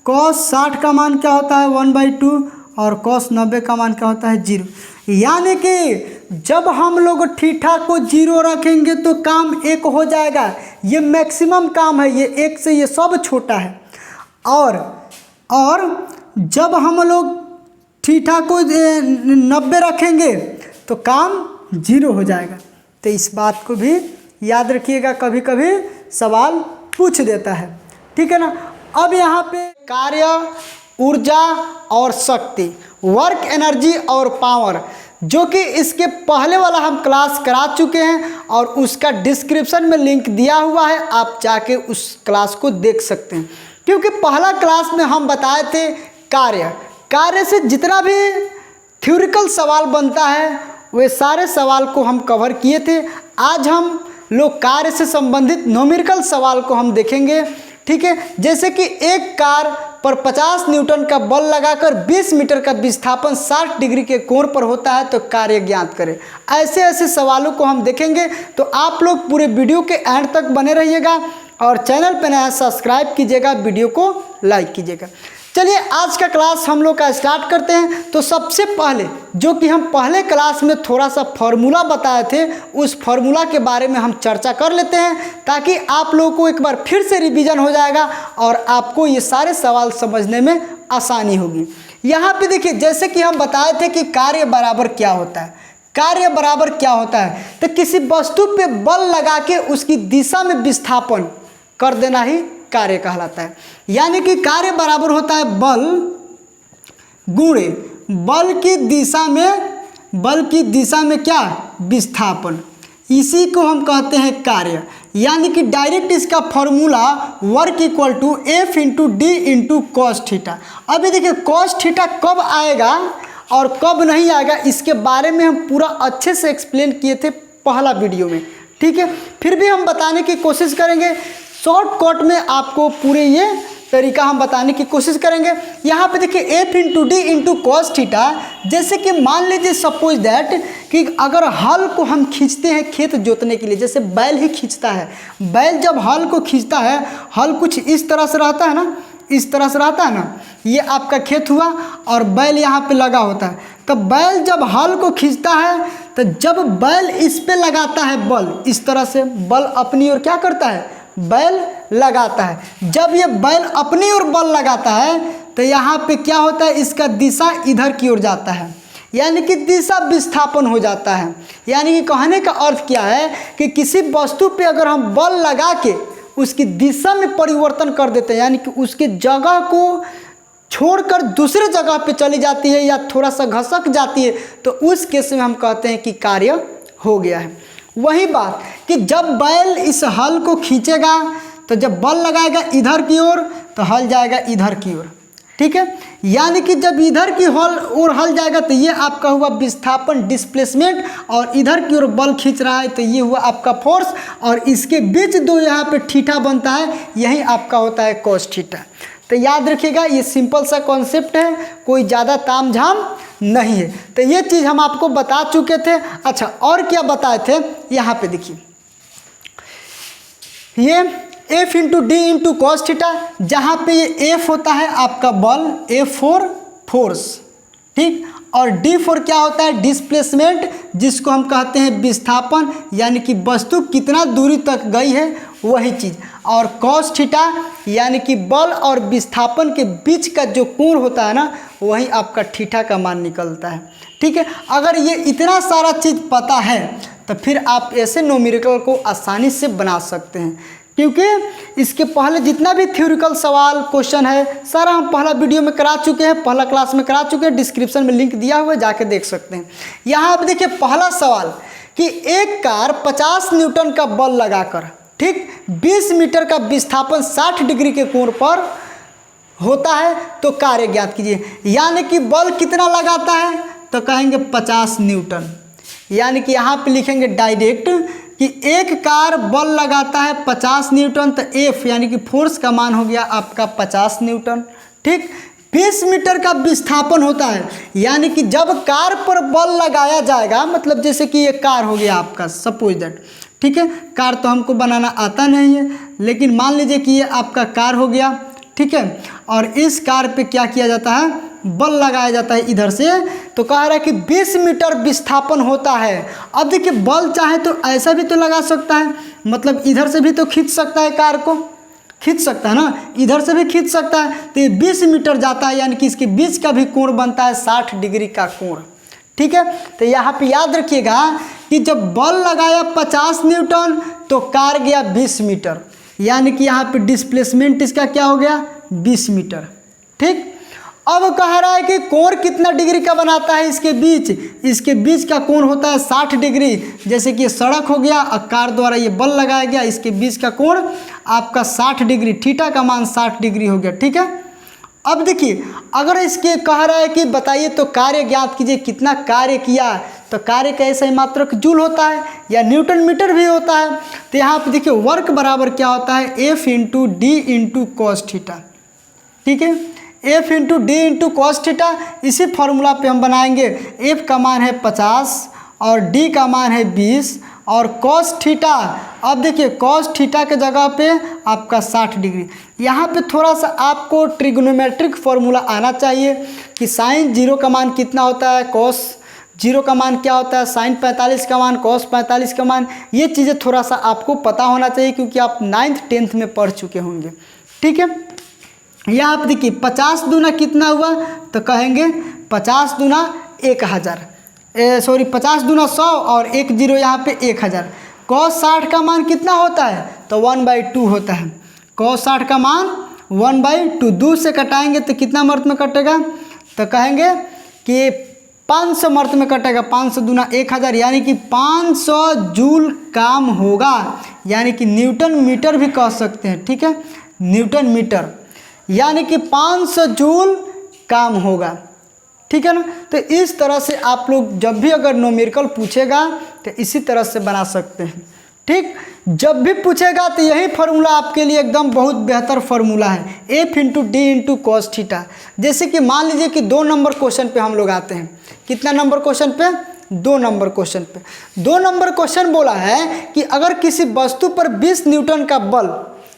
कॉस 60 का मान क्या होता है? 1/2। और कॉस 90 का मान क्या होता है? 0। यानी कि जब हम लोग थीटा को 0 रखेंगे तो काम 1 हो जाएगा। ये मैक्सिमम काम है, ये 1 से ये सब छोटा है। और जब हम लोग थीटा को 90 रखेंगे तो काम 0 हो जाएगा। तो इस बात को भी याद रखिएगा, कभी कभी सवाल पूछ देता है, ठीक है ना। अब यहाँ पे कार्य, ऊर्जा और शक्ति, वर्क एनर्जी और पावर, जो कि इसके पहले वाला हम क्लास करा चुके हैं और उसका डिस्क्रिप्शन में लिंक दिया हुआ है, आप जाके उस क्लास को देख सकते हैं। क्योंकि पहला क्लास में हम बताए थे कार्य से जितना भी थ्योरिकल सवाल बनता है वे सारे सवाल को हम कवर किए थे। आज हम लोग कार्य से संबंधित न्यूमेरिकल सवाल को हम देखेंगे, ठीक है। जैसे कि एक कार पर 50 न्यूटन का बल लगाकर 20 मीटर का विस्थापन 60 डिग्री के कोण पर होता है, तो कार्य ज्ञात करें। ऐसे ऐसे सवालों को हम देखेंगे। तो आप लोग पूरे वीडियो के एंड तक बने रहिएगा और चैनल पर नया सब्सक्राइब कीजिएगा, वीडियो को लाइक कीजिएगा। चलिए आज का क्लास हम लोग का स्टार्ट करते हैं। तो सबसे पहले जो कि हम पहले क्लास में थोड़ा सा फार्मूला बताए थे, उस फार्मूला के बारे में हम चर्चा कर लेते हैं, ताकि आप लोगों को एक बार फिर से रिवीजन हो जाएगा और आपको ये सारे सवाल समझने में आसानी होगी। यहाँ पे देखिए, जैसे कि हम बताए थे कि कार्य बराबर क्या होता है। कार्य बराबर क्या होता है? तो किसी वस्तु पे बल लगा के उसकी दिशा में विस्थापन कर देना ही कार्य कहलाता है। यानी कि कार्य बराबर होता है बल गुणे बल की दिशा में क्या? विस्थापन। इसी को हम कहते हैं कार्य। यानी कि डायरेक्ट इसका formula work equal to F into D into cos theta. अभी देखिए कॉस थीटा कब आएगा और कब नहीं आएगा, इसके बारे में हम पूरा अच्छे से एक्सप्लेन किए थे पहला वीडियो में, ठीक है। फिर भी हम बताने की कोशिश करेंगे, शॉर्टकट में आपको पूरे ये तरीका हम बताने की कोशिश करेंगे। यहाँ पे देखिए F into D into cos theta. जैसे कि मान लीजिए सपोज दैट कि अगर हल को हम खींचते हैं खेत जोतने के लिए, जैसे बैल ही खींचता है। बैल जब हल को खींचता है, हल कुछ इस तरह से रहता है ना, इस तरह से रहता है ना। ये आपका खेत हुआ और बैल यहाँ पे लगा होता है। तो बैल जब हल को खींचता है, तो जब बैल इस पे लगाता है बल, इस तरह से बल अपनी ओर क्या करता है? बैल लगाता है। जब ये बैल अपनी ओर बल लगाता है तो यहाँ पे क्या होता है? इसका दिशा इधर की ओर जाता है, यानी कि दिशा विस्थापन हो जाता है। यानी कि कहने का अर्थ क्या है कि किसी वस्तु पे अगर हम बल लगा के उसकी दिशा में परिवर्तन कर देते हैं, यानी कि उसके जगह को छोड़कर दूसरे जगह पे चली जाती है या थोड़ा सा घसक जाती है, तो उस केस में हम कहते हैं कि कार्य हो गया है। वही बात कि जब बैल इस हल को खींचेगा, तो जब बल लगाएगा इधर की ओर तो हल जाएगा इधर की ओर, ठीक है। यानी कि जब इधर की ओर हल जाएगा तो ये आपका हुआ विस्थापन, डिस्प्लेसमेंट, और इधर की ओर बल खींच रहा है तो ये हुआ आपका फोर्स, और इसके बीच दो यहाँ पे थीटा बनता है, यही आपका होता है कॉस थीटा। तो याद रखिएगा, ये सिंपल सा कॉन्सेप्ट है, कोई ज़्यादा तामझाम नहीं है। तो ये चीज़ हम आपको बता चुके थे। अच्छा, और क्या बताए थे? यहाँ पे देखिए, ये F into D into cos theta, जहाँ पे ये F होता है आपका बल, F फॉर फोर्स, ठीक, और D फॉर क्या होता है? डिस्प्लेसमेंट, जिसको हम कहते हैं विस्थापन, यानी कि वस्तु कितना दूरी तक गई है वही चीज़, और कॉस थीटा यानी कि बल और विस्थापन के बीच का जो कोण होता है ना, वही आपका थीटा का मान निकलता है, ठीक है। अगर ये इतना सारा चीज़ पता है तो फिर आप ऐसे न्यूमेरिकल को आसानी से बना सकते हैं, क्योंकि इसके पहले जितना भी थ्योरिकल सवाल क्वेश्चन है सारा हम पहला वीडियो में करा चुके हैं, पहला क्लास में करा चुके हैं, डिस्क्रिप्शन में लिंक दिया हुआ है, जाके देख सकते हैं। यहाँ आप देखिए पहला सवाल कि एक कार 50 न्यूटन का बल लगाकर, ठीक, 20 मीटर का विस्थापन 60 डिग्री के कोण पर होता है, तो कार्य ज्ञात कीजिए। यानी कि बल कितना लगाता है? तो कहेंगे 50 न्यूटन। यानी कि यहाँ पे लिखेंगे डायरेक्ट कि एक कार बल लगाता है 50 न्यूटन, तो एफ यानी कि फोर्स का मान हो गया आपका 50 न्यूटन। ठीक, 20 मीटर का विस्थापन होता है, यानी कि जब कार पर बल लगाया जाएगा, मतलब जैसे कि ये कार हो गया आपका, सपोज दैट, ठीक है, कार तो हमको बनाना आता नहीं है, लेकिन मान लीजिए कि ये आपका कार हो गया, ठीक है, और इस कार पे क्या किया जाता है, बल लगाया जाता है इधर से, तो कह रहा है कि 20 मीटर विस्थापन होता है। अब देखिए बल चाहे तो ऐसा भी तो लगा सकता है, मतलब इधर से भी तो खींच सकता है, कार को खींच सकता है ना, इधर से भी खींच सकता है, तो ये 20 मीटर जाता है, यानी कि इसके बीच का भी कोण बनता है 60 डिग्री का कोण। ठीक है, तो यहाँ पे याद रखिएगा कि जब बल लगाया 50 न्यूटन तो कार गया 20 मीटर, यानी कि यहाँ पे डिस्प्लेसमेंट इसका क्या हो गया, 20 मीटर। ठीक, अब कह रहा है कि कोण कितना डिग्री का बनाता है इसके बीच का कोण होता है 60 डिग्री। जैसे कि ये सड़क हो गया और कार द्वारा ये बल लगाया गया, इसके बीच का कोण आपका 60 डिग्री, थीटा का मान 60 डिग्री हो गया। ठीक है, अब देखिए अगर इसके कह रहा है कि बताइए तो कार्य ज्ञात कीजिए, कितना कार्य किया, तो कार्य का ऐसा ही मात्रक जूल होता है या न्यूटन मीटर भी होता है। तो यहाँ पे देखिए वर्क बराबर क्या होता है, F into D into cos theta. ठीक है, F into D into cos theta, इसी फॉर्मूला पे हम बनाएंगे। एफ का मान है 50 और डी का मान है 20 और कॉस थीटा, अब देखिए कॉस थीटा के जगह पे आपका 60 डिग्री। यहाँ पे थोड़ा सा आपको ट्रिग्नोमेट्रिक फॉर्मूला आना चाहिए कि साइन 0 का मान कितना होता है, कॉस 0 का मान क्या होता है, साइन 45 का मान, कॉस 45 का मान, ये चीज़ें थोड़ा सा आपको पता होना चाहिए क्योंकि आप 9th 10th में पढ़ चुके होंगे। ठीक है, यहाँ आप देखिए 50 दूना कितना हुआ, तो कहेंगे 50 दूना 1000, सॉरी 50 दूना 100 और 1 0 यहाँ पे 1000। कॉस 60 का मान कितना होता है, तो 1/2 होता है। कॉस 60 का मान 1/2, 2 से कटाएंगे तो कितना मर्त में कटेगा, तो कहेंगे कि 500 मर्त में कटेगा। 500 दूना 1000 यानी कि 500 जूल काम होगा, यानी कि न्यूटन मीटर भी कह सकते हैं। ठीक है, न्यूटन मीटर यानी कि 500 जूल काम होगा। ठीक है ना, तो इस तरह से आप लोग जब भी अगर न्यूमेरिकल पूछेगा तो इसी तरह से बना सकते हैं। ठीक, जब भी पूछेगा तो यही फार्मूला आपके लिए एकदम बहुत बेहतर फार्मूला है, F into D into cos theta. जैसे कि मान लीजिए कि 2 नंबर क्वेश्चन पे हम लोग आते हैं, कितना नंबर क्वेश्चन पे, 2 नंबर क्वेश्चन पे। 2 नंबर क्वेश्चन बोला है कि अगर किसी वस्तु पर 20 न्यूटन का बल,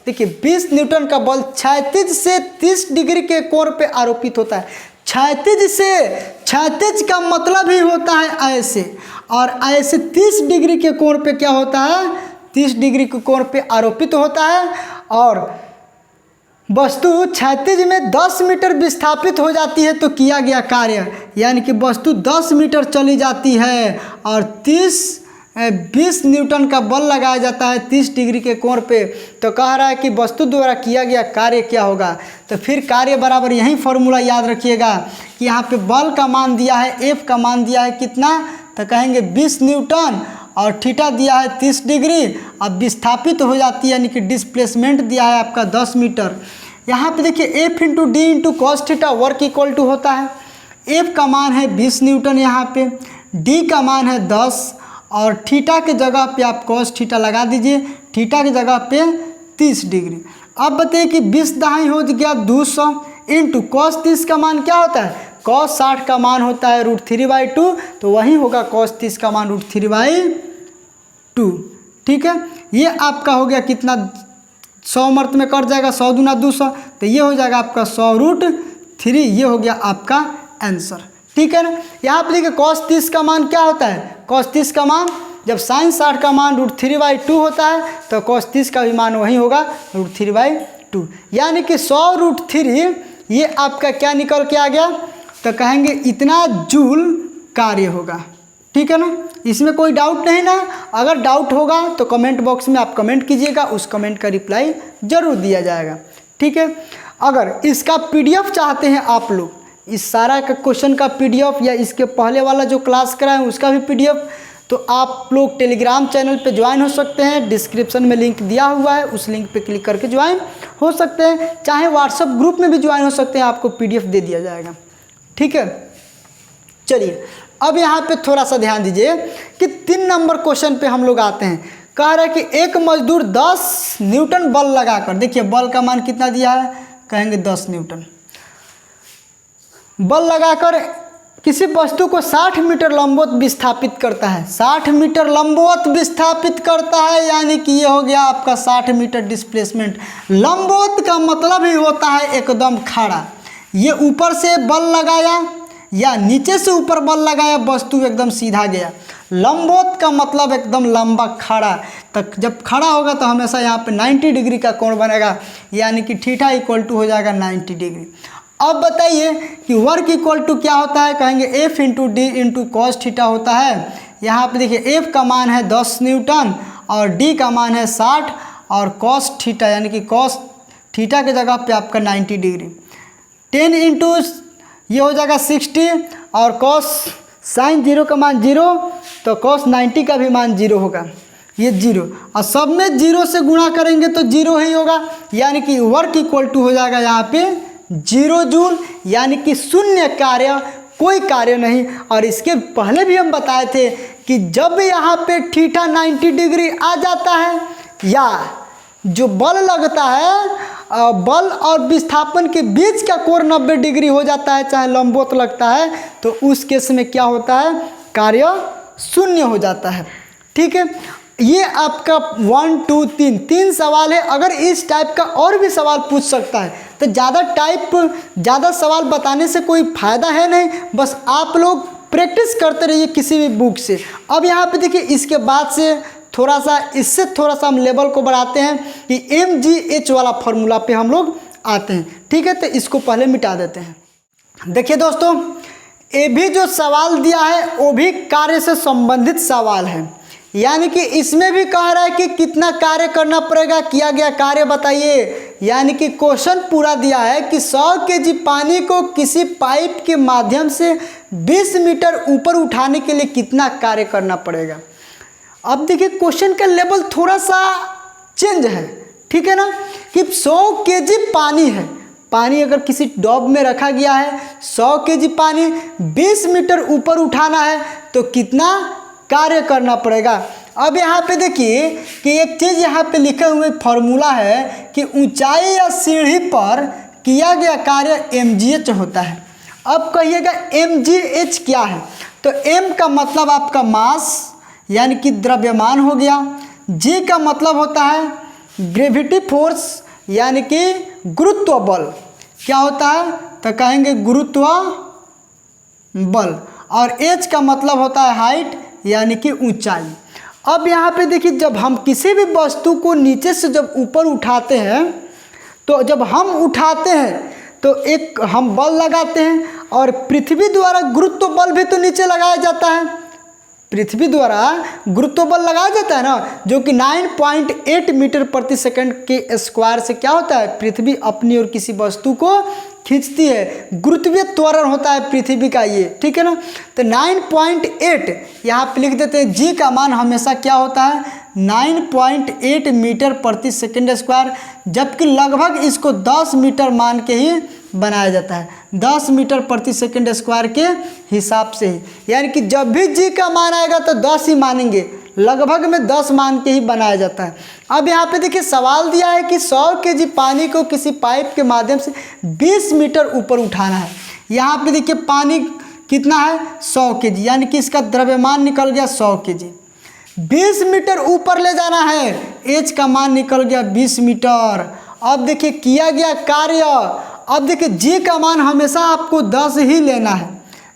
देखिए 20 न्यूटन का बल क्षैतिज से 30 डिग्री के कोण पे आरोपित होता है। क्षैतिज का मतलब ही होता है ऐसे, और ऐसे 30 डिग्री के कोण पे क्या होता है, 30 डिग्री के कोण पे आरोपित होता है, और वस्तु क्षैतिज में 10 मीटर विस्थापित हो जाती है तो किया गया कार्य, यानी कि वस्तु 10 मीटर चली जाती है और 20 न्यूटन का बल लगाया जाता है 30 डिग्री के कोण पे, तो कह रहा है कि वस्तु द्वारा किया गया कार्य क्या होगा। तो फिर कार्य बराबर यही फॉर्मूला याद रखिएगा कि यहाँ पे बल का मान दिया है, एफ का मान दिया है कितना, तो कहेंगे 20 न्यूटन और थीटा दिया है 30 डिग्री, अब विस्थापित हो जाती है यानी कि डिस्प्लेसमेंट दिया है आपका 10 मीटर। यहाँ पे देखिए F into D into cos theta work equal to होता है, एफ का मान है 20 न्यूटन, यहाँ पे डी का मान है 10 और थीटा के जगह पे आप कॉस थीटा लगा दीजिए, थीटा की जगह पे 30 डिग्री। अब बताइए कि 20 दहाई हो गया 200 इंटू कॉस 30 का मान क्या होता है, कॉस 60 का मान होता है √3/2, तो वही होगा कॉस 30 का मान √3/2। ठीक है, ये आपका हो गया कितना, 100 मर्त में कट जाएगा, 100 दूना 200, तो ये हो जाएगा आपका 100√3, ये हो गया आपका आंसर। ठीक है ना, यहाँ पे देखिए cos 30 का मान क्या होता है, cos 30 का मान जब sin 60 का मान √3/2 होता है तो cos 30 का भी मान वही होगा √3/2, यानी कि 100√3 ये आपका क्या निकल के आ गया, तो कहेंगे इतना जूल कार्य होगा। ठीक है ना, इसमें कोई डाउट नहीं ना, अगर डाउट होगा तो कमेंट बॉक्स में आप कमेंट कीजिएगा, उस कमेंट का रिप्लाई जरूर दिया जाएगा। ठीक है, अगर इसका PDF चाहते हैं आप लोग, इस सारा का क्वेश्चन का PDF या इसके पहले वाला जो क्लास कराएं उसका भी PDF, तो आप लोग टेलीग्राम चैनल पे ज्वाइन हो सकते हैं, डिस्क्रिप्शन में लिंक दिया हुआ है, उस लिंक पे क्लिक करके ज्वाइन हो सकते हैं, चाहे व्हाट्सएप ग्रुप में भी ज्वाइन हो सकते हैं, आपको PDF दे दिया जाएगा। ठीक है, चलिए अब यहाँ पे थोड़ा सा ध्यान दीजिए कि 3 नंबर क्वेश्चन पे हम लोग आते हैं। कह रहा है कि एक मजदूर 10 न्यूटन बल लगाकर, देखिए बल का मान कितना दिया है, कहेंगे 10 न्यूटन बल लगाकर किसी वस्तु को 60 मीटर लंबवत विस्थापित करता है। 60 मीटर लंबवत विस्थापित करता है, यानी कि ये हो गया आपका 60 मीटर डिस्प्लेसमेंट। लंबवत का मतलब ही होता है एकदम खड़ा। ये ऊपर से बल लगाया या नीचे से ऊपर बल लगाया, वस्तु एकदम सीधा गया। लंबवत का मतलब एकदम लंबा खड़ा। तक जब खड़ा होगा तो हमेशा यहाँ पे 90 डिग्री का कोण बनेगा, यानी कि थीटा इक्वल टू हो जाएगा 90 डिग्री। अब बताइए कि वर्क इक्वल टू क्या होता है, कहेंगे F into D into cos theta होता है। यहाँ पे देखिए F का मान है 10 न्यूटन और D का मान है 60 और कॉस थीटा यानी कि कॉस थीटा के जगह पे आपका 90 डिग्री। 10 इंटू ये हो जाएगा 60 और कॉस साइन 0 का मान 0, तो कॉस 90 का भी मान 0 होगा, ये 0 और सब में 0 से गुणा करेंगे तो 0 ही होगा, यानी कि वर्क इक्वल टू हो जाएगा यहाँ पे 0 जूल, यानी कि शून्य कार्य, कोई कार्य नहीं। और इसके पहले भी हम बताए थे कि जब यहाँ पे थीटा 90 डिग्री आ जाता है या जो बल लगता है, बल और विस्थापन के बीच का कोण 90 डिग्री हो जाता है, चाहे लंबवत लगता है, तो उस केस में क्या होता है, कार्य शून्य हो जाता है। ठीक है, ये आपका 1 2 3 सवाल है। अगर इस टाइप का और भी सवाल पूछ सकता है तो ज़्यादा सवाल बताने से कोई फ़ायदा है नहीं, बस आप लोग प्रैक्टिस करते रहिए किसी भी बुक से। अब यहाँ पे देखिए इसके बाद से इससे थोड़ा सा हम लेवल को बढ़ाते हैं कि mgh वाला फॉर्मूला पे हम लोग आते हैं। ठीक है, तो इसको पहले मिटा देते हैं। देखिए दोस्तों, ये भी जो सवाल दिया है वो भी कार्य से संबंधित सवाल है, यानी कि इसमें भी कह रहा है कि कितना कार्य करना पड़ेगा, किया गया कार्य बताइए। यानी कि क्वेश्चन पूरा दिया है कि 100 केजी पानी को किसी पाइप के माध्यम से 20 मीटर ऊपर उठाने के लिए कितना कार्य करना पड़ेगा। अब देखिए क्वेश्चन का लेवल थोड़ा सा चेंज है, ठीक है ना, कि 100 केजी पानी है, पानी अगर किसी टब में रखा गया है, 100 केजी पानी 20 मीटर ऊपर उठाना है तो कितना कार्य करना पड़ेगा। अब यहाँ पे देखिए कि एक चीज़ यहाँ पे लिखे हुए फॉर्मूला है कि ऊंचाई या सीढ़ी पर किया गया कार्य mgh होता है। अब कहिएगा mgh क्या है, तो m का मतलब आपका मास यानी कि द्रव्यमान हो गया, g का मतलब होता है ग्रेविटी फोर्स यानी कि गुरुत्व बल, क्या होता है तो कहेंगे गुरुत्व बल, और h का मतलब होता है हाइट यानी कि ऊंचाई। अब यहाँ पे देखिए जब हम किसी भी वस्तु को नीचे से जब ऊपर उठाते हैं, तो जब हम उठाते हैं तो एक हम बल लगाते हैं और पृथ्वी द्वारा गुरुत्व बल भी तो नीचे लगाया जाता है। पृथ्वी द्वारा गुरुत्व बल लगाया जाता है ना, जो कि 9.8 मीटर प्रति सेकंड के स्क्वायर से क्या होता है, पृथ्वी अपनी और किसी वस्तु को खींचती है। गुरुत्वीय त्वरण होता है पृथ्वी का ये, ठीक है ना। तो 9.8 यहाँ पे लिख देते हैं। जी का मान हमेशा क्या होता है 9.8 मीटर प्रति सेकंड स्क्वायर, जबकि लगभग इसको 10 मीटर मान के ही बनाया जाता है, 10 मीटर प्रति सेकंड स्क्वायर के हिसाब से ही। यानी कि जब भी जी का मान आएगा तो 10 ही मानेंगे, लगभग में 10 मान के ही बनाया जाता है। अब यहाँ पे देखिए सवाल दिया है कि 100 केजी पानी को किसी पाइप के माध्यम से 20 मीटर ऊपर उठाना है। यहाँ पे देखिए पानी कितना है 100 केजी, यानी कि इसका द्रव्यमान निकल गया 100 केजी। 20 मीटर ऊपर ले जाना है, एच का मान निकल गया 20 मीटर। अब देखिए किया गया कार्य, अब देखिए जी का मान हमेशा आपको 10 ही लेना है,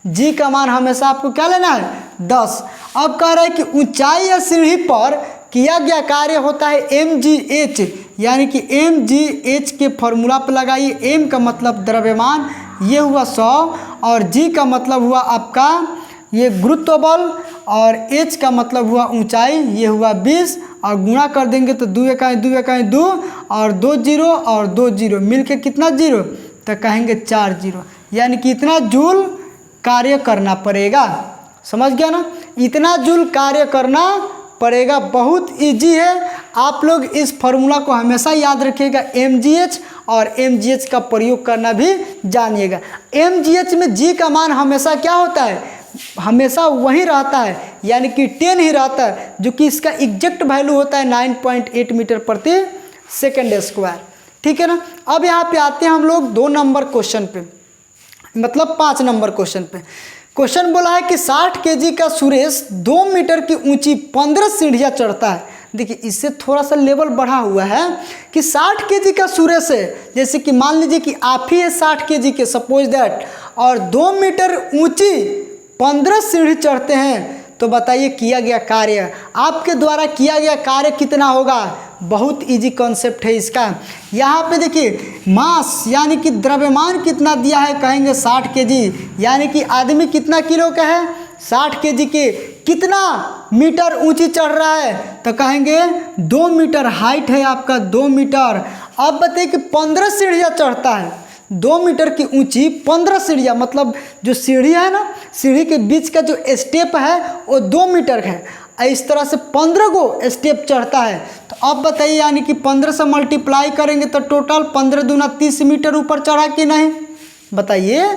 जी का मान हमेशा आपको क्या लेना है 10। अब कह रहा है कि ऊंचाई या सीढ़ी पर किया गया कार्य होता है mgh, यानी कि mgh के फॉर्मूला पर लगाइए। m का मतलब द्रव्यमान, ये हुआ 100, और g का मतलब हुआ आपका ये गुरुत्व बल, और h का मतलब हुआ ऊंचाई, ये हुआ 20, और गुणा कर देंगे तो 2 इकाई 2 इकाई 2 और 2 जीरो और 2 जीरो मिलके कितना जीरो, तो कहेंगे 4 जीरो, यानी कि इतना जूल कार्य करना पड़ेगा। समझ गया ना, इतना जूल कार्य करना पड़ेगा। बहुत इजी है, आप लोग इस फॉर्मूला को हमेशा याद रखिएगा mgh, और mgh का प्रयोग करना भी जानिएगा। mgh में g का मान हमेशा क्या होता है, हमेशा वही रहता है, यानी कि 10 ही रहता है, जो कि इसका एग्जैक्ट वैल्यू होता है 9.8 मीटर प्रति सेकेंड स्क्वायर। ठीक है ना। अब यहाँ पे आते हैं हम लोग 2 नंबर क्वेश्चन पे, मतलब 5 नंबर क्वेश्चन पे। क्वेश्चन बोला है कि 60 केजी का सुरेश 2 मीटर की ऊंची 15 सीढ़ियाँ चढ़ता है। देखिए इससे थोड़ा सा लेवल बढ़ा हुआ है कि 60 केजी का सुरेश है, जैसे कि मान लीजिए कि आप ही है 60 केजी के, सपोज दैट, और 2 मीटर ऊंची 15 सीढ़ी चढ़ते हैं, तो बताइए किया गया कार्य, आपके द्वारा किया गया कार्य कितना होगा। बहुत इजी कॉन्सेप्ट है इसका। यहाँ पे देखिए मास यानी कि द्रव्यमान कितना दिया है, कहेंगे 60 केजी, यानी कि आदमी कितना किलो का है, 60 केजी के, कितना मीटर ऊंची चढ़ रहा है, तो कहेंगे 2 मीटर हाइट है आपका, 2 मीटर। अब बताइए कि 15 सीढ़ियाँ चढ़ता है, 2 मीटर की ऊंची 15 सीढ़ियाँ, मतलब जो सीढ़ी है ना, सीढ़ी के बीच का जो स्टेप है वो 2 मीटर है। इस तरह से 15 को स्टेप चढ़ता है। तो अब बताइए यानी कि 15 से मल्टीप्लाई करेंगे तो टोटल 15 दूना 30 मीटर ऊपर चढ़ा कि नहीं, बताइए।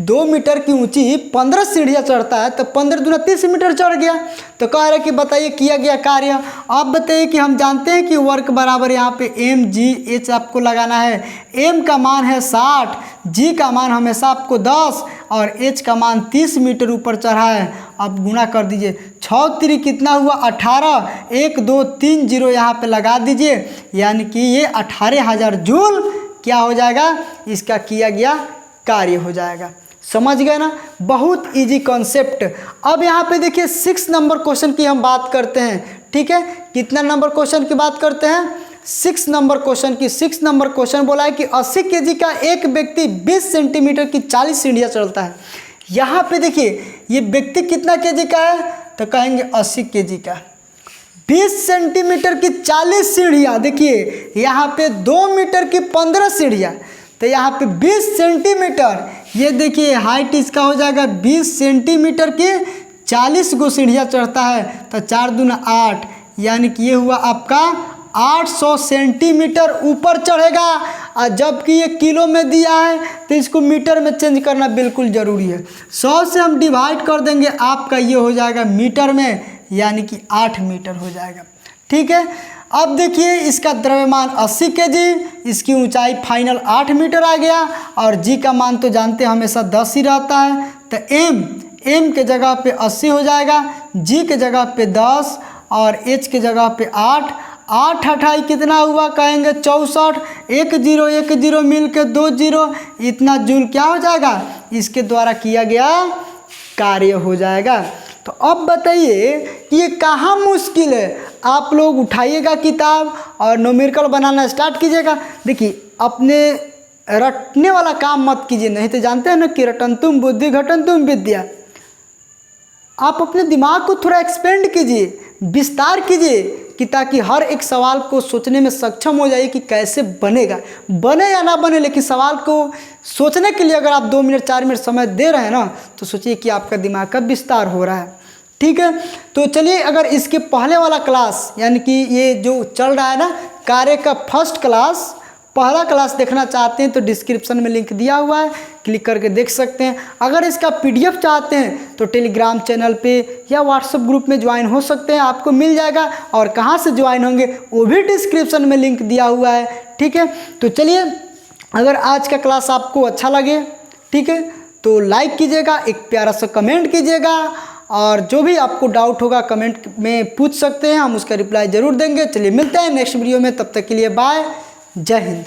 2 मीटर की ऊंची 15 सीढ़ियाँ चढ़ता है, तो 15 दूना 30 मीटर चढ़ गया। तो कह रहे कि बताइए किया गया कार्य। अब बताइए कि हम जानते हैं कि वर्क बराबर यहाँ पे mgh आपको लगाना है। m का मान है 60, g का मान हमेशा आपको 10 और h का मान 30 मीटर ऊपर चढ़ा है। अब गुणा कर दीजिए, 6 3 कितना हुआ 18, 1 2 3 0 यहाँ पे लगा दीजिए, यानी कि ये 18,000 जूल क्या हो जाएगा, इसका किया गया कार्य हो जाएगा। समझ गए ना, बहुत इजी कॉन्सेप्ट। अब यहाँ पे देखिए 6 नंबर क्वेश्चन की हम बात करते हैं। ठीक है, कितना नंबर क्वेश्चन की बात करते हैं, 6 नंबर क्वेश्चन की। 6 नंबर क्वेश्चन बोला है कि 80 केजी का एक व्यक्ति 20 सेंटीमीटर की 40 सीढ़ियाँ चढ़ता है। यहाँ पे देखिए ये व्यक्ति कितना केजी का है, तो कहेंगे 80 केजी का, 20 सेंटीमीटर की 40 सीढ़ियाँ। देखिए यहाँ पे 2 मीटर की 15 सीढ़ियाँ, तो यहाँ पे 20 सेंटीमीटर, ये देखिए हाइट इसका हो जाएगा 20 सेंटीमीटर की 40 गो सीढ़ियाँ चढ़ता है, तो 4 दूना 8, यानी कि ये हुआ आपका 800 सेंटीमीटर ऊपर चढ़ेगा। और जबकि ये किलो में दिया है तो इसको मीटर में चेंज करना बिल्कुल ज़रूरी है। 100 से हम डिवाइड कर देंगे, आपका ये हो जाएगा मीटर में, यानी कि 8 मीटर हो जाएगा। ठीक है, अब देखिए इसका द्रव्यमान 80 केजी, इसकी ऊंचाई फाइनल 8 मीटर आ गया, और जी का मान तो जानते हैं हमेशा 10 ही रहता है, तो एम के जगह पे 80 हो जाएगा, जी के जगह पे 10 और एच के जगह पे 8 8 कितना हुआ, कहेंगे 64, 1 0 1 0 मिल के 2 0, इतना जूल क्या हो जाएगा, इसके द्वारा किया गया कार्य हो जाएगा। तो अब बताइए कि ये कहाँ मुश्किल है, आप लोग उठाइएगा किताब और न्यूमेरिकल बनाना स्टार्ट कीजिएगा। देखिए अपने रटने वाला काम मत कीजिए, नहीं तो जानते हैं ना कि रटन्तुम बुद्धि घटन्तुम विद्या। आप अपने दिमाग को थोड़ा एक्सपेंड कीजिए, विस्तार कीजिए, कि ताकि हर एक सवाल को सोचने में सक्षम हो जाइए कि कैसे बनेगा, बने या ना बने, लेकिन सवाल को सोचने के लिए अगर आप 2 मिनट 4 मिनट समय दे रहे हैं ना, तो सोचिए कि आपका दिमाग का विस्तार हो रहा है। ठीक है, तो चलिए अगर इसके पहले वाला क्लास यानी कि ये जो चल रहा है ना कार्य का फर्स्ट क्लास, पहला क्लास देखना चाहते हैं तो डिस्क्रिप्शन में लिंक दिया हुआ है, क्लिक करके देख सकते हैं। अगर इसका PDF चाहते हैं तो टेलीग्राम चैनल पे या व्हाट्सएप ग्रुप में ज्वाइन हो सकते हैं, आपको मिल जाएगा, और कहाँ से ज्वाइन होंगे वो भी डिस्क्रिप्शन में लिंक दिया हुआ है। ठीक है, तो चलिए अगर आज का क्लास आपको अच्छा लगे, ठीक है, तो लाइक कीजिएगा, एक प्यारा सा कमेंट कीजिएगा, और जो भी आपको डाउट होगा कमेंट में पूछ सकते हैं, हम उसका रिप्लाई ज़रूर देंगे। चलिए मिलते हैं नेक्स्ट वीडियो में, तब तक के लिए बाय, जय हिंद।